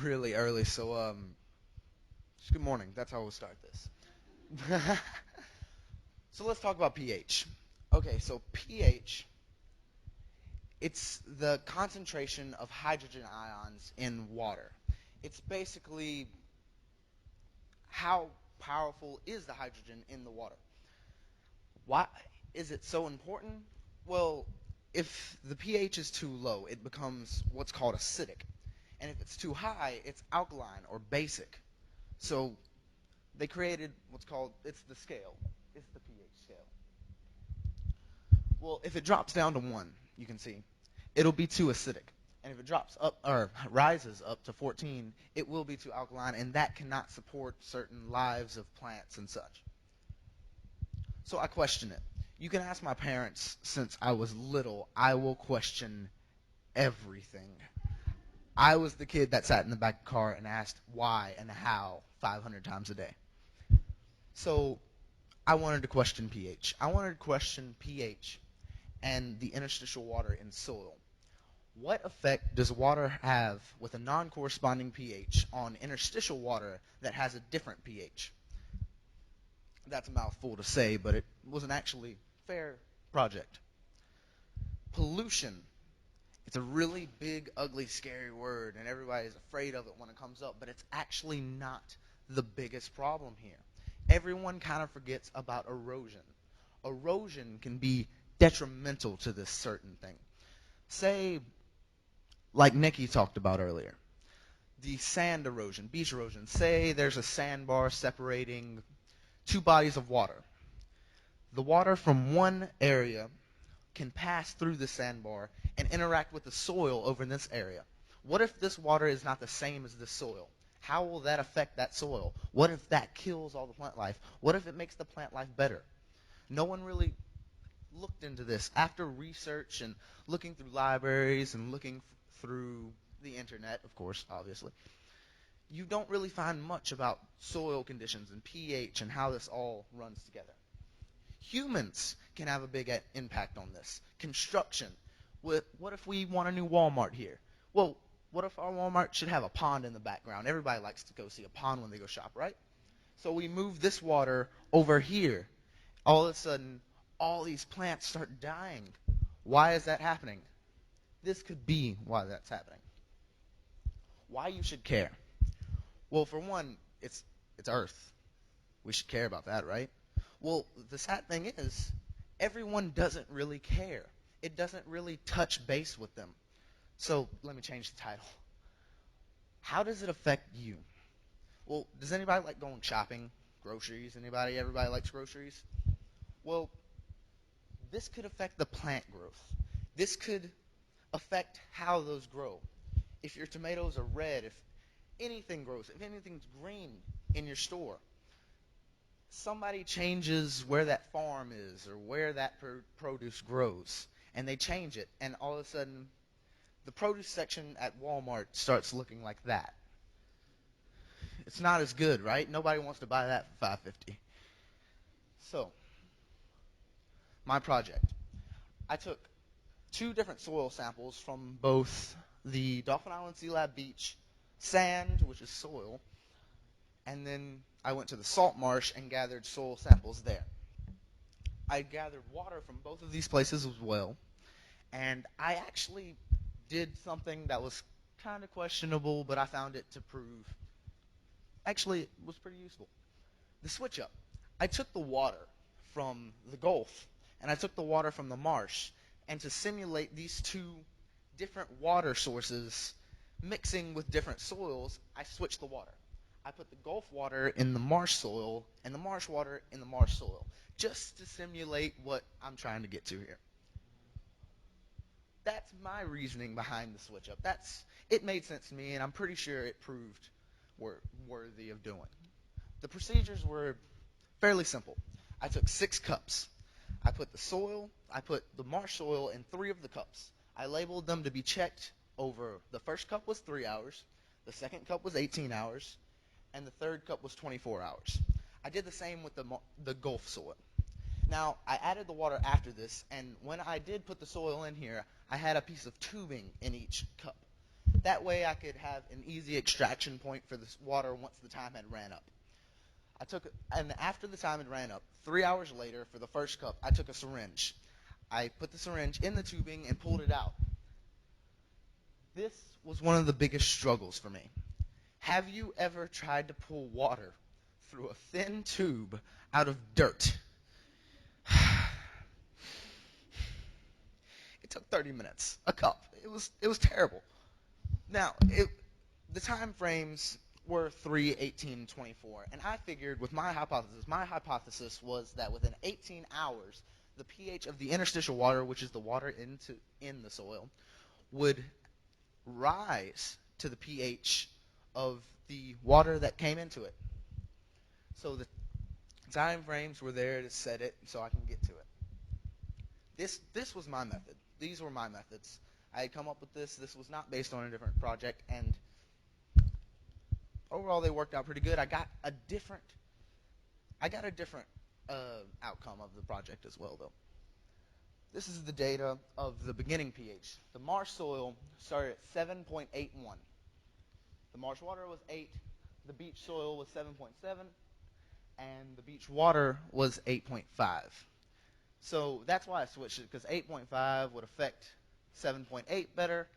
really early, so just good morning. That's how we'll start this. So let's talk about pH. Okay, so pH, it's the concentration of hydrogen ions in water. It's basically how powerful is the hydrogen in the water. Why is it so important? Well, if the pH is too low, it becomes what's called acidic. And if it's too high, it's alkaline or basic. So they created what's called, it's the scale. It's the pH scale. Well, if it drops down to 1, you can see, it'll be too acidic. And if it drops up or rises up to 14, it will be too alkaline, and that cannot support certain lives of plants and such. So I question it. You can ask my parents since I was little. I will question everything. I was the kid that sat in the back of the car and asked why and how 500 times a day. So I wanted to question pH. I wanted to question pH and the interstitial water in soil. What effect does water have with a non-corresponding pH on interstitial water that has a different pH? That's a mouthful to say, but it was an actually fair project. Pollution. It's a really big, ugly, scary word, and everybody's afraid of it when it comes up, but it's actually not the biggest problem here. Everyone kind of forgets about erosion. Erosion can be detrimental to this certain thing. Say, like Nikki talked about earlier, the sand erosion, beach erosion. Say there's a sandbar separating two bodies of water. The water from one area can pass through the sandbar and interact with the soil over in this area. What if this water is not the same as this soil? How will that affect that soil? What if that kills all the plant life? What if it makes the plant life better? No one really looked into this. After research and looking through libraries and looking through the internet, of course, obviously, you don't really find much about soil conditions and pH and how this all runs together. Humans can have a big impact on this. Construction. What if we want a new Walmart here? Well, what if our Walmart should have a pond in the background? Everybody likes to go see a pond when they go shop, right? So we move this water over here. All of a sudden, all these plants start dying. Why is that happening? This could be why that's happening. Why you should care? Well, for one, it's Earth. We should care about that, right? Well, the sad thing is, everyone doesn't really care. It doesn't really touch base with them. So let me change the title. How does it affect you? Well, does anybody like going shopping? Groceries? Anybody? Everybody likes groceries? Well, this could affect the plant growth. This could affect how those grow. If your tomatoes are red, if anything grows, if anything's green in your store, somebody changes where that farm is or where that produce grows, and they change it, and all of a sudden the produce section at Walmart starts looking like that. It's not as good, right? Nobody wants to buy that for $5.50. So, my project. I took 2 different soil samples from both the Dauphin Island Sea Lab Beach sand, which is soil, and then I went to the salt marsh and gathered soil samples there. I gathered water from both of these places as well, and I actually did something that was kind of questionable, but I found it to prove actually it was pretty useful. The switch up. I took the water from the Gulf and I took the water from the marsh, and to simulate these 2 different water sources mixing with different soils, I switched the water. I put the Gulf water in the marsh soil and the marsh water in the marsh soil, just to simulate what I'm trying to get to here. That's my reasoning behind the switch up. It made sense to me, and I'm pretty sure it proved worthy of doing. The procedures were fairly simple. I took 6 cups. I put the marsh soil in 3 of the cups. I labeled them to be checked over. The first cup was 3 hours, the second cup was 18 hours, and the third cup was 24 hours. I did the same with the Gulf soil. Now, I added the water after this, and when I did put the soil in here, I had a piece of tubing in each cup. That way I could have an easy extraction point for this water once the time had ran up. And after the time had ran up, 3 hours later, for the first cup, I took a syringe. I put the syringe in the tubing and pulled it out. This was one of the biggest struggles for me. Have you ever tried to pull water through a thin tube out of dirt? It took 30 minutes, a cup. It was terrible. Now, the time frames were 3, 18, 24, and I figured with my hypothesis was that within 18 hours, the pH of the interstitial water, which is the water in the soil, would rise to the pH of the water that came into it. So the time frames were there to set it so I can get to it. This was my method. These were my methods. I had come up with this. This was not based on a different project, and overall they worked out pretty good. I got a different outcome of the project as well, though. This is the data of the beginning pH. The marsh soil started at 7.81. The marsh water was 8. The beach soil was 7.7. And the beach water was 8.5. So that's why I switched it, because 8.5 would affect 7.8 better,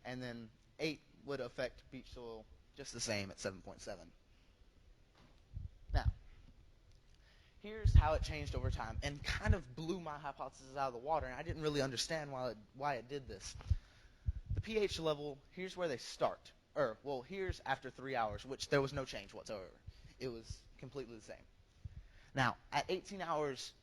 and then 8 would affect beach soil just the same at 7.7. Now, here's how it changed over time, and kind of blew my hypothesis out of the water, and I didn't really understand why it did this. The pH level, here's where they start. Here's after 3 hours, which there was no change whatsoever. It was completely the same. Now, at 18 hours,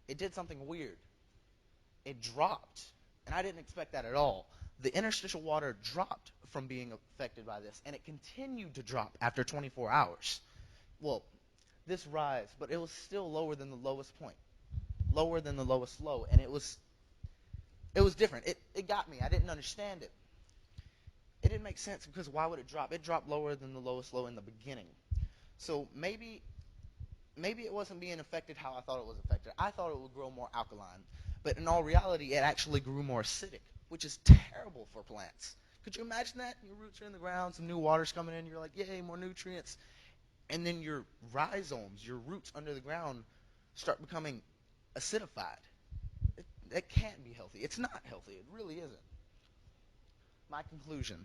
it did something weird. It dropped, and I didn't expect that at all. The interstitial water dropped from being affected by this, and it continued to drop after 24 hours. Well, this rise, but it was still lower than the lowest point, lower than the lowest low, and it was different. It got me. I didn't understand it. It didn't make sense, because why would it drop? It dropped lower than the lowest low in the beginning. So maybe it wasn't being affected how I thought it was affected. I thought it would grow more alkaline, but in all reality, it actually grew more acidic, which is terrible for plants. Could you imagine that? Your roots are in the ground, some new water's coming in, you're like, yay, more nutrients. And then your rhizomes, your roots under the ground, start becoming acidified. That can't be healthy. It's not healthy. It really isn't. My conclusion.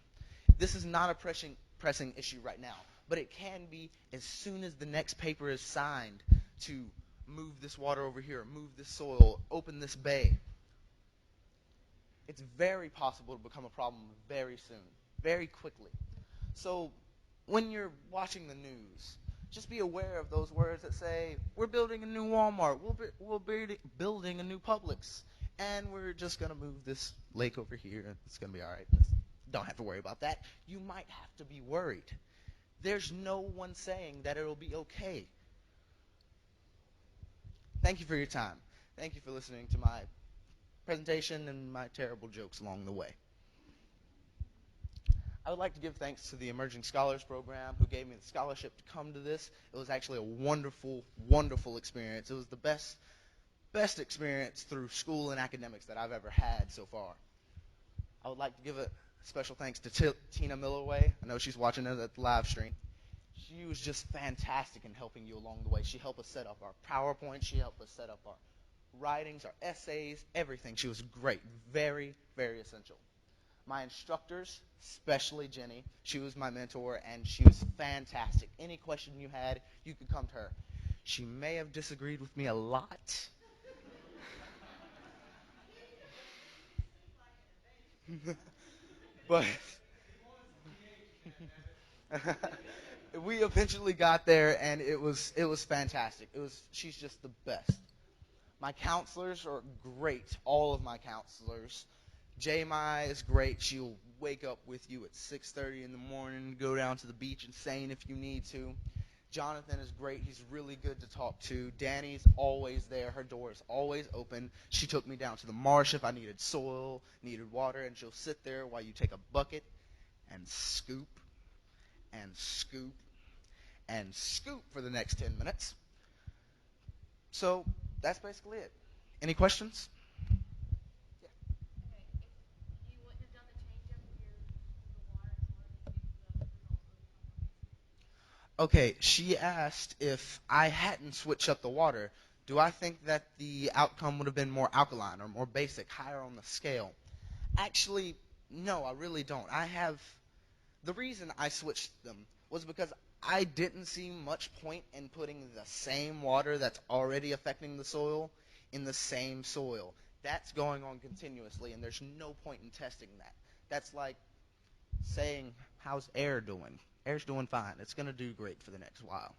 This is not a pressing issue right now, but it can be as soon as the next paper is signed to move this water over here, move this soil, open this bay. It's very possible to become a problem very soon, very quickly. So when you're watching the news, just be aware of those words that say, we're building a new Walmart, we'll be building a new Publix, and we're just going to move this lake over here, and it's going to be all right. Don't have to worry about that. You might have to be worried. There's no one saying that it'll be okay. Thank you for your time. Thank you for listening to my presentation and my terrible jokes along the way. I would like to give thanks to the Emerging Scholars Program, who gave me the scholarship to come to this. It was actually a wonderful, wonderful experience. It was the best experience through school and academics that I've ever had so far. I would like to give a special thanks to Tina Millerway. I know she's watching it at the live stream. She was just fantastic in helping you along the way. She helped us set up our PowerPoint. She helped us set up our writings, our essays, everything. She was great. Very, very essential. My instructors, especially Jenny, she was my mentor, and she was fantastic. Any question you had, you could come to her. She may have disagreed with me a lot. But we eventually got there, and it was fantastic. She's just the best. My counselors are great. All of my counselors. Mai is great. She'll wake up with you at 6:30 in the morning, go down to the beach insane if you need to. Jonathan is great. He's really good to talk to. Danny's always there. Her door is always open. She took me down to the marsh if I needed soil, needed water, and she'll sit there while you take a bucket and scoop and scoop and scoop for the next 10 minutes. So that's basically it. Any questions? Okay, she asked if I hadn't switched up the water, do I think that the outcome would have been more alkaline or more basic, higher on the scale? Actually, no, I really don't. The reason I switched them was because I didn't see much point in putting the same water that's already affecting the soil in the same soil. That's going on continuously, and there's no point in testing that. That's like saying, how's air doing? Air's doing fine. It's going to do great for the next while.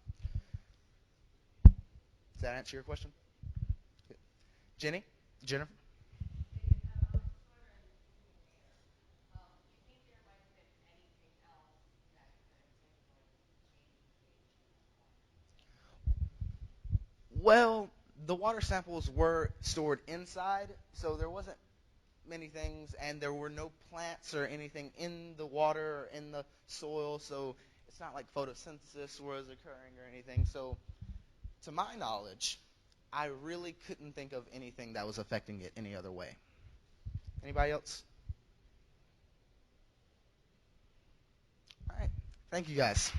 Does that answer your question? Jenny? Jennifer? Well, the water samples were stored inside, so there wasn't many things, and there were no plants or anything in the water or in the soil, so it's not like photosynthesis was occurring or anything. So, to my knowledge, I really couldn't think of anything that was affecting it any other way. Anybody else? All right. Thank you, guys.